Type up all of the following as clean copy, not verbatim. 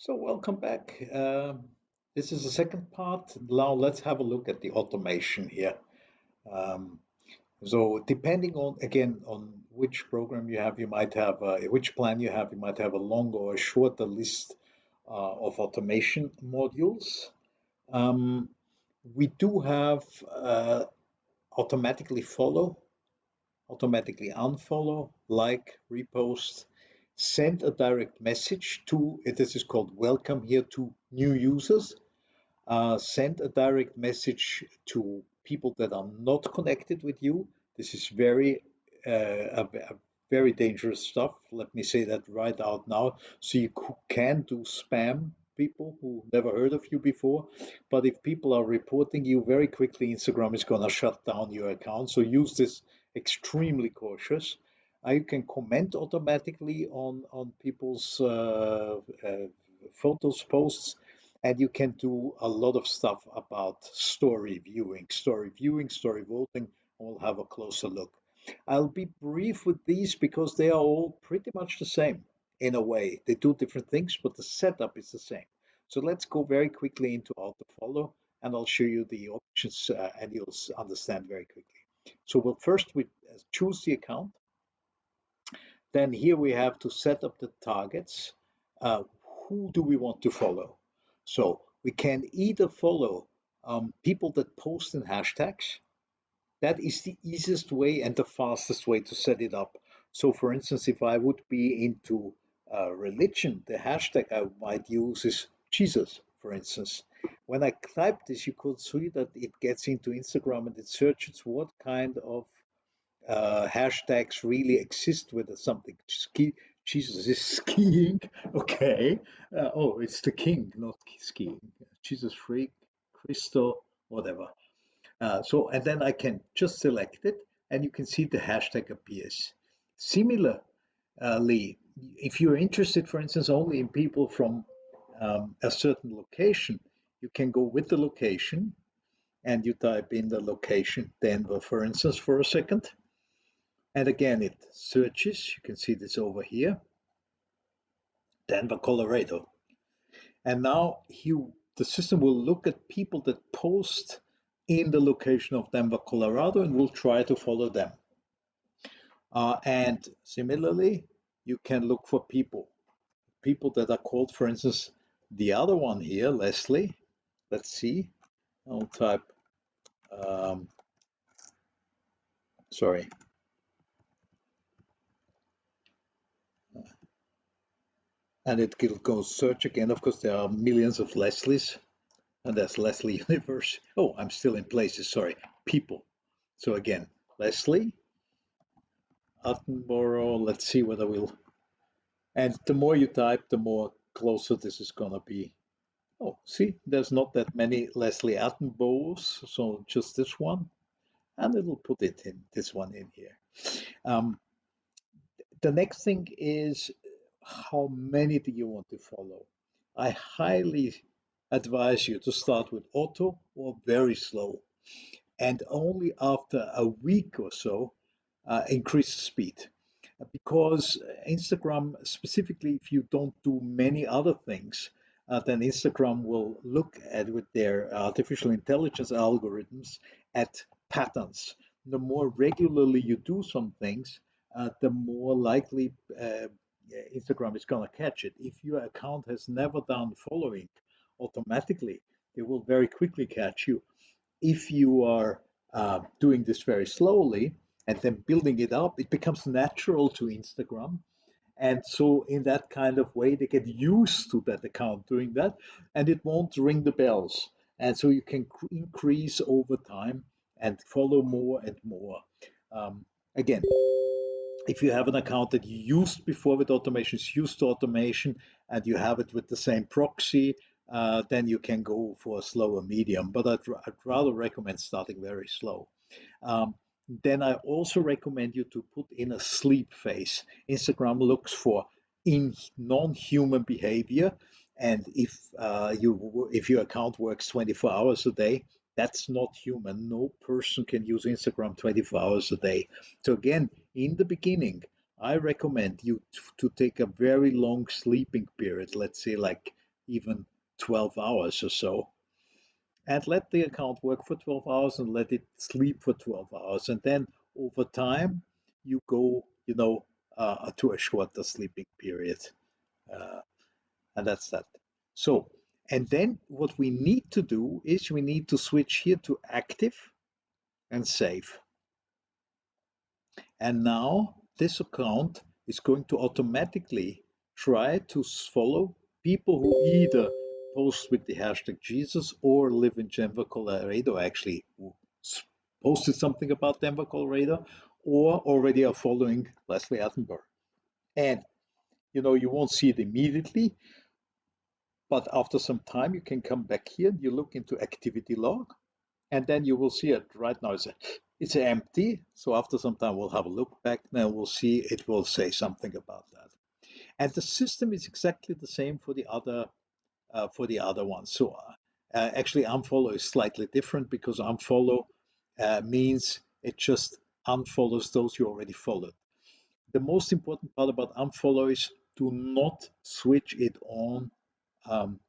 So welcome back. This is the second part. Now let's have a look at the automation here. Um, so depending on again on which program you have, you might have which plan you have. You might have a longer or a shorter list of automation modules. Um, we do have automatically follow, automatically unfollow, like, repost, send a direct message to, this is called welcome here to new users, send a direct message to people that are not connected with you. This is a very dangerous stuff. Let me say that right out now. So you can do spam people who never heard of you before. But if people are reporting you very quickly, Instagram is going to shut down your account. So use this extremely cautious. You can comment automatically on people's photos, posts, and you can do a lot of stuff about story viewing, story voting. We'll have a closer look. I'll be brief with these because they are all pretty much the same in a way. They do different things, but the setup is the same. So let's go very quickly into how to follow, and I'll show you the options, and you'll understand very quickly. So we'll first we choose the account. Then here we have to set up the targets. Who do we want to follow? So we can either follow people that post in hashtags. That is the easiest way and the fastest way to set it up. So, for instance, if I would be into religion, the hashtag I might use is Jesus, for instance. When I type this, you could see that it gets into Instagram and it searches what kind of hashtags really exist with something. Jesus is skiing. Okay. Oh, it's the king, not skiing. Jesus freak, Christo, whatever. And then I can just select it, and you can see the hashtag appears. Similarly, if you're interested, for instance, only in people from a certain location, you can go with the location and you type in the location Denver, for instance, for a second. And again, it searches. You can see this over here, Denver, Colorado. And now the system will look at people that post in the location of Denver, Colorado, and will try to follow them. And similarly, you can look for people that are called, for instance, the other one here, Leslie. Let's see. I'll type, um, sorry, and it will go search again. Of course, there are millions of Leslies, and there's Leslie Universe. Oh, I'm still in places, sorry. People. So again, Leslie, Attenborough, let's see whether we'll. And the more you type, the more closer this is going to be. Oh, see, there's not that many Leslie Attenboroughs, so just this one. And it'll put it in this one in here. Um, the next thing is how many do you want to follow? I highly advise you to start with auto or very slow, and only after a week or so increase the speed. Because Instagram, specifically if you don't do many other things, then Instagram will look at with their artificial intelligence algorithms at patterns. The more regularly you do some things, the more likely Instagram is going to catch it. If your account has never done following automatically, they will very quickly catch you. If you are doing this very slowly and then building it up, it becomes natural to Instagram. And so, in that kind of way, they get used to that account doing that, and it won't ring the bells. And so, you can increase over time and follow more and more. Again, if you have an account that you used before with automation, is used to automation, and you have it with the same proxy, then you can go for a slower medium. But I'd rather recommend starting very slow. Then I also recommend you to put in a sleep phase. Instagram looks for in non-human behavior, and if your account works 24 hours a day, that's not human. No person can use Instagram 24 hours a day. So again, in the beginning, I recommend you to take a very long sleeping period, let's say like even 12 hours or so, and let the account work for 12 hours and let it sleep for 12 hours. And then over time, you go, to a shorter sleeping period. Uh, and that's that. So, and then what we need to do is we need to switch here to active and save. And now this account is going to automatically try to follow people who either post with the hashtag Jesus or live in Denver, Colorado, actually who posted something about Denver, Colorado, or already are following Leslie Attenborough. And you won't see it immediately, but after some time you can come back here and you look into activity log, and then you will see it right now. It's empty. So after some time, we'll have a look back. Now we'll see it will say something about that. And the system is exactly the same for the other ones. So actually, unfollow is slightly different because unfollow means it just unfollows those you already followed. The most important part about unfollow is do not switch it on um,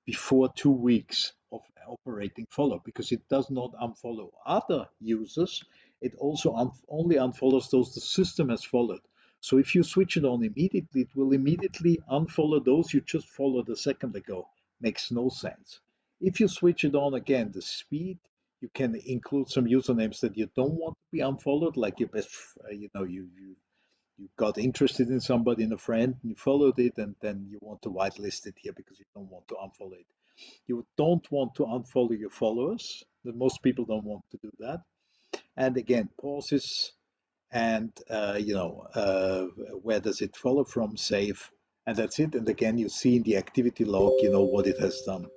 before 2 weeks of operating follow, because it does not unfollow other users. It also only unfollows those the system has followed. So if you switch it on immediately, it will immediately unfollow those you just followed a second ago. Makes no sense. If you switch it on again, the speed, you can include some usernames that you don't want to be unfollowed, like your best, you got interested in somebody, in a friend, and you followed it, and then you want to whitelist it here because you don't want to unfollow it. You don't want to unfollow your followers. Most people don't want to do that. And again, pauses and where does it follow from? Save, and that's it. And again, you see in the activity log, what it has done.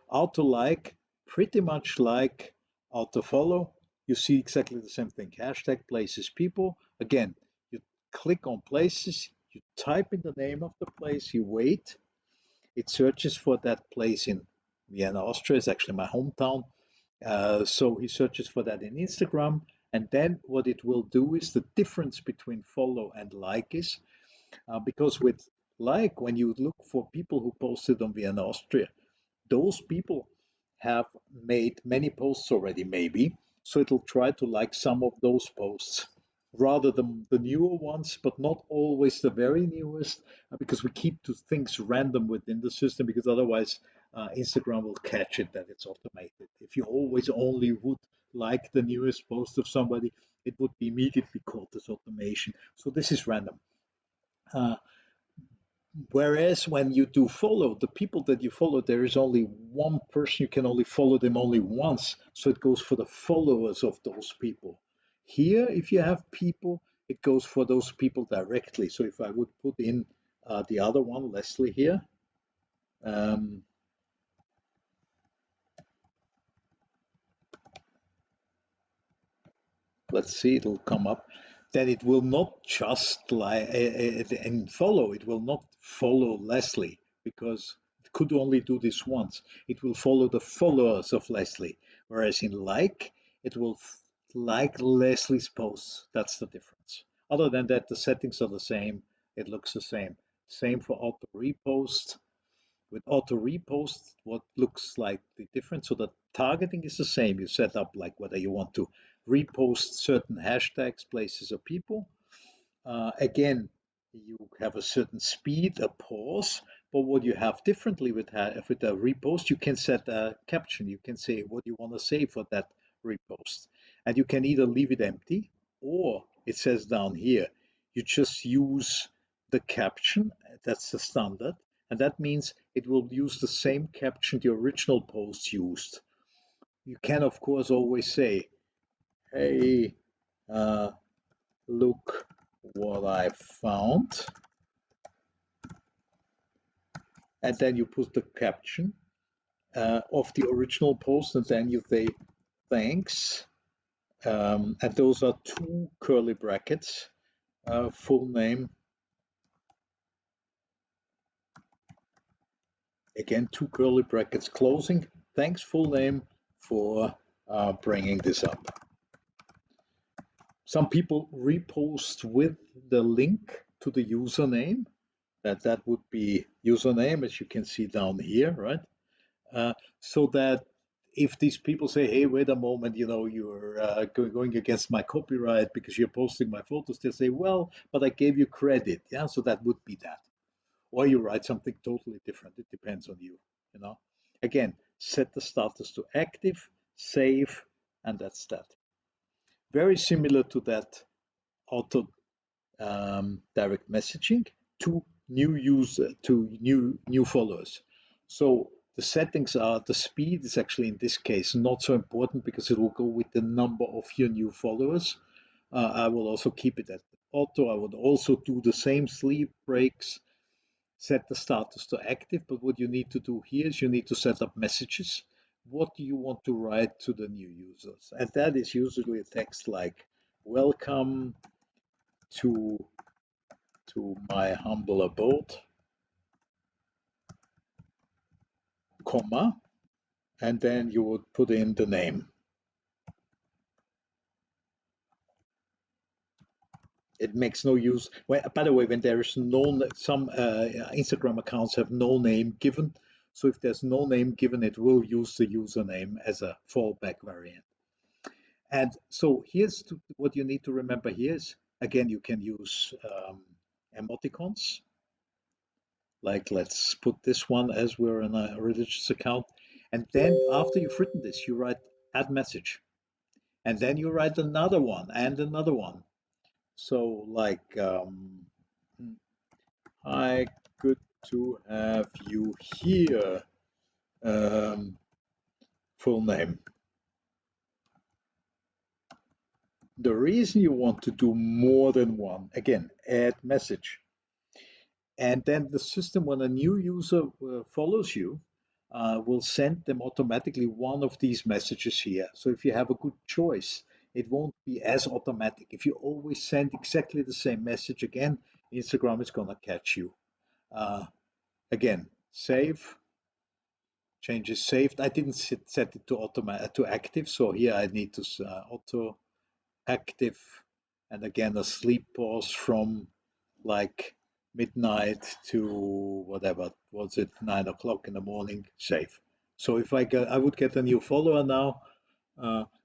Auto like, pretty much like auto follow. You see exactly the same thing. Hashtag places people. Again, you click on places, you type in the name of the place, you wait. It searches for that place in Vienna, Austria. It's actually my hometown. So he searches for that in Instagram. And then what it will do is the difference between follow and like is because with like, when you look for people who posted on Vienna, Austria, those people have made many posts already, maybe. So it'll try to like some of those posts rather than the newer ones, but not always the very newest, because we keep to things random within the system, because otherwise Instagram will catch it that it's automated. If you always only would like the newest post of somebody, it would be immediately called as automation. So this is random. Uh, Whereas when you do follow, the people that you follow, there is only one person, you can only follow them only once. So it goes for the followers of those people. Here, if you have people, it goes for those people directly. So if I would put in the other one, Leslie here, um, let's see, it'll come up. Then it will not just like and follow. It will not follow Leslie because it could only do this once. It will follow the followers of Leslie, whereas in like it will like Leslie's posts. That's the difference. Other than that, the settings are the same. It looks the same. Same for auto repost. With auto repost, what looks slightly different. So the targeting is the same. You set up like whether you want to repost certain hashtags, places, or people. Again, you have a certain speed, a pause, but what you have differently with a repost, you can set a caption. You can say what you want to say for that repost. And you can either leave it empty, or it says down here, you just use the caption. That's the standard. And that means it will use the same caption the original post used. You can, of course, always say, hey, uh, look what I found. And then you put the caption of the original post, and then you say thanks. And those are two curly brackets, full name. Again, two curly brackets closing. Thanks, full name, for bringing this up. Some people repost with the link to the username. That would be username, as you can see down here, right? So that if these people say, "Hey, wait a moment, you're going against my copyright because you're posting my photos," they'll say, "Well, but I gave you credit." Yeah, so that would be that. Or you write something totally different. It depends on you. You know. Again, set the status to active, save, and that's that. Very similar to that auto direct messaging to new followers. So the settings are the speed is actually in this case not so important because it will go with the number of your new followers. I will also keep it at auto. I would also do the same sleep breaks, set the status to active. But what you need to do here is you need to set up messages. What do you want to write to the new users? And that is usually a text like welcome to my humble abode, comma, and then you would put in the name. It makes no use. Well, by the way, when there is some Instagram accounts have no name given. So if there's no name given, it will use the username as a fallback variant. And so what you need to remember here is, again, you can use emoticons. Like let's put this one as we're in a religious account. And then after you've written this, you write add message. And then you write another one and another one. So like, hi, good to have you here. Um, Full name. The reason you want to do more than one, again, add message. And then the system, when a new user follows you, will send them automatically one of these messages here. So if you have a good choice, it won't be as automatic. If you always send exactly the same message again, Instagram is going to catch you. Uh, Again, save, changes saved. I didn't set it to to active, so here I need to auto active, and again a sleep pause from like midnight to whatever was it 9 o'clock in the morning. Save. So if I would get a new follower now,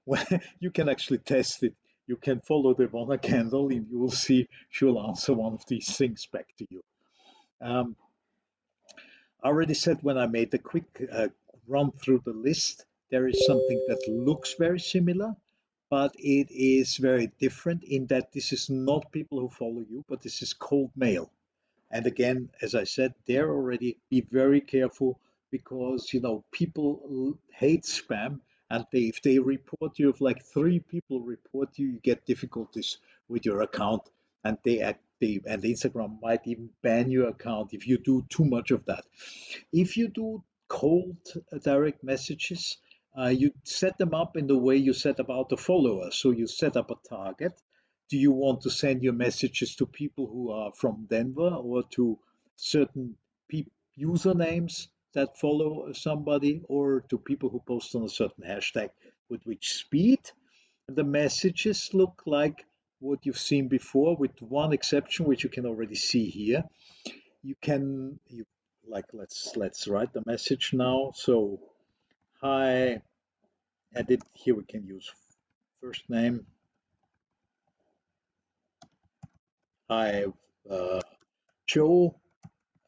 well, you can actually test it. You can follow them on a candle, and you will see she'll answer one of these things back to you. Um, I already said when I made a quick run through the list, there is something that looks very similar, but it is very different in that this is not people who follow you, but this is cold mail. And again, as I said, there already be very careful because people hate spam, and if they report you, if like 3 people report you, you get difficulties with your account, and and Instagram might even ban your account if you do too much of that. If you do cold direct messages, you set them up in the way you set about the follower. So you set up a target. Do you want to send your messages to people who are from Denver or to certain usernames that follow somebody or to people who post on a certain hashtag with which speed? The messages look like what you've seen before, with one exception, which you can already see here. You like let's write the message now. So hi, edit here we can use first name. Hi, uh, Joe.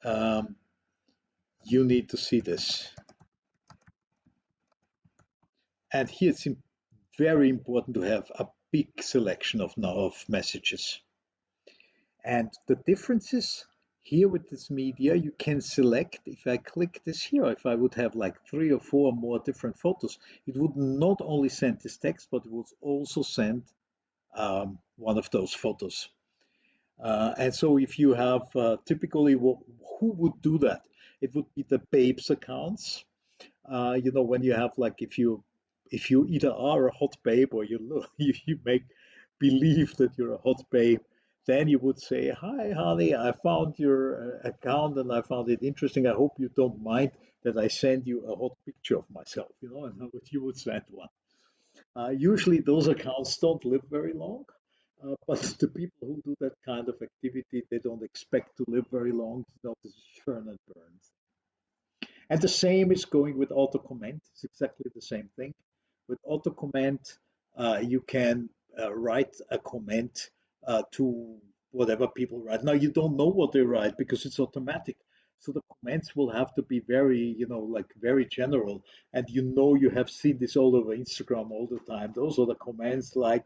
Um, you need to see this. And here it's very important to have a big selection of messages. And the differences here with this media, you can select, if I click this here, if I would have like 3 or 4 more different photos, it would not only send this text, but it would also send one of those photos. And so if you have typically, who would do that? It would be the babes accounts. When you have like if you either are a hot babe or you look you make believe that you're a hot babe, then you would say, "Hi, honey, I found your account and I found it interesting. I hope you don't mind that I send you a hot picture of myself." And you would send one. Usually, those accounts don't live very long. But the people who do that kind of activity, they don't expect to live very long. This is churn and burn. And the same is going with auto comment. It's exactly the same thing. With auto comment, you can write a comment to whatever people write. Now you don't know what they write because it's automatic. So the comments will have to be very, like very general. And you have seen this all over Instagram all the time. Those are the comments like,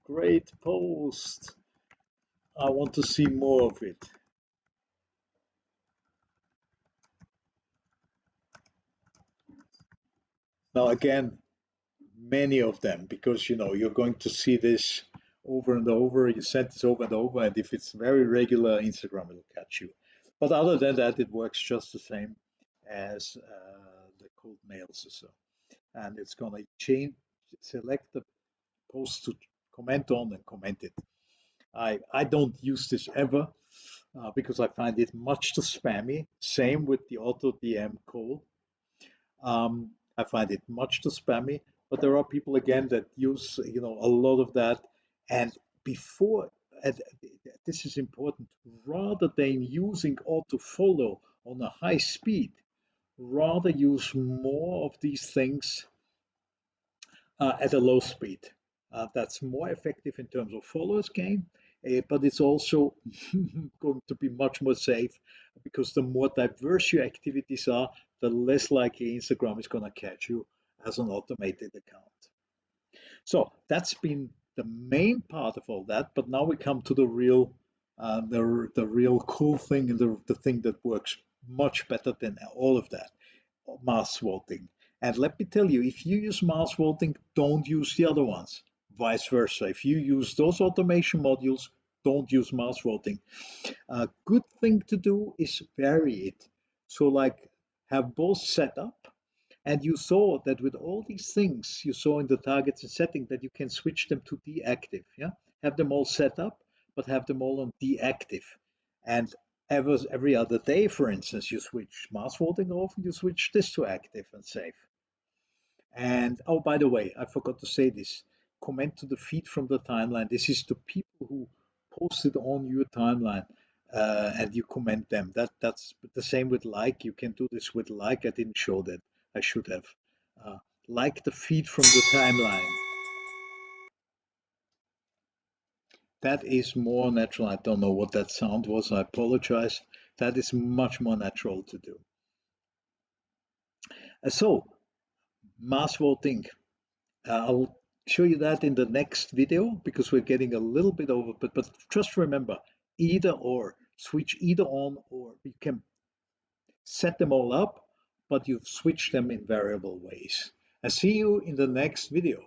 great post. I want to see more of it. Now again, many of them, because you're going to see this over and over. You send this over and over, and if it's very regular, Instagram will catch you. But other than that, it works just the same as the cold mails or so. And it's going to change, select the post to comment on and comment it. I don't use this ever because I find it much too spammy. Same with the auto DM call. I find it much too spammy, but there are people again that use a lot of that. And before, and this is important, rather than using auto follow on a high speed, rather use more of these things at a low speed. That's more effective in terms of followers gain, but it's also going to be much more safe because the more diverse your activities are, the less likely Instagram is going to catch you as an automated account. So that's been the main part of all that. But now we come to the real cool thing and the thing that works much better than all of that, mass voting. And let me tell you, if you use mass voting, don't use the other ones. Vice versa. If you use those automation modules, don't use mass voting. A good thing to do is vary it. So, like, have both set up, and you saw that with all these things you saw in the targets and setting that you can switch them to deactive. Yeah, have them all set up, but have them all on deactive. And every other day, for instance, you switch mass voting off, and you switch this to active and save. And oh, by the way, I forgot to say this. Comment to the feed from the timeline. This is the people who posted on your timeline, and you comment them. That's the same with like. You can do this with like. I didn't show that. I should have. Uh, like the feed from the timeline. That is more natural. I don't know what that sound was. I apologize. That is much more natural to do. So, mass voting. I'll show you that in the next video because we're getting a little bit over, but just remember, either or, switch either on or you can set them all up, but you've switched them in variable ways. I see you in the next video.